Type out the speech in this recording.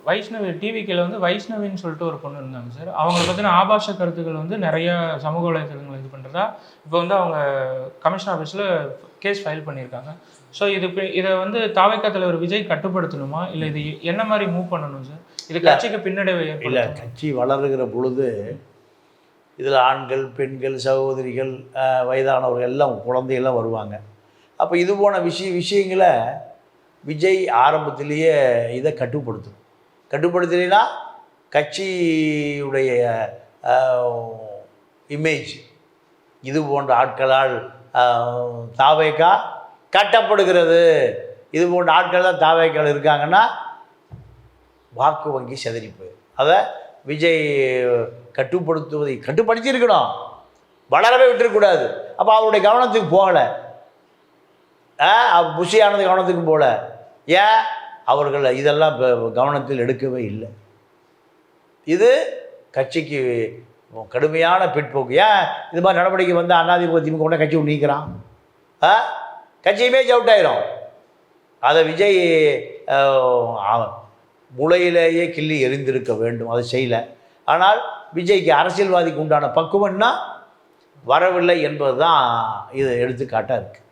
வைஷ்ணவி டிவிக்கில் வந்து வைஷ்ணவின்னு சொல்லிட்டு ஒரு பொண்ணு இருந்தாங்க சார். அவங்கள பற்றின ஆபாச கருத்துக்கள் வந்து நிறைய சமூக வலைதளங்கள் இது பண்ணுறதா இப்போ வந்து அவங்க கமிஷன் ஆஃபீஸில் கேஸ் ஃபைல் பண்ணியிருக்காங்க. ஸோ இதை வந்து தாவேகா தலைவர் விஜய் கட்டுப்படுத்தணுமா, இல்லை இது என்ன மாதிரி மூவ் பண்ணணும் சார்? இது கட்சிக்கு பின்னடைவை இல்லை, கட்சி வளருகிற பொழுது இதில் ஆண்கள், பெண்கள், சகோதரிகள், வயதானவர்கள் எல்லாம் குழந்தைகள்லாம் வருவாங்க. அப்போ இது போன விஷயங்களை விஜய் ஆரம்பத்திலேயே இதை கட்டுப்படுத்தணும். கட்டுப்படுத்தலைன்னா கட்சியுடைய இமேஜ் இது போன்ற ஆட்களால் தாவேகா கட்டப்படுகிறது. இது போன்ற ஆட்கள் தான் தாவேக்கால் இருக்காங்கன்னா வாக்கு வங்கி செதறிப்பு. அதை விஜய் கட்டுப்படுத்தியிருக்கணும், வளரவே விட்டுருக்கூடாது. அப்போ அவருடைய கவனத்துக்கு போகலை, புஷியானது கவனத்துக்கு போகல. ஏன்? அவர்கள் இதெல்லாம் கவனத்தில் எடுக்கவே இல்லை. இது கட்சிக்கு கடுமையான பிற்போக்கு. ஏன் இது மாதிரி நடவடிக்கை வந்து அதிமுக திமுக கூட கட்சி நீக்கிறான்? கட்சி இமேஜ் அவுட் ஆயிரும். அதை விஜய் முளையிலேயே கிள்ளி எரிந்திருக்க வேண்டும், அதை செய்யலை. ஆனால் விஜய்க்கு அரசியல்வாதிக்கு உண்டான பக்குவம்னா வரவில்லை என்பது தான் இது எடுத்துக்காட்டாக இருக்குது.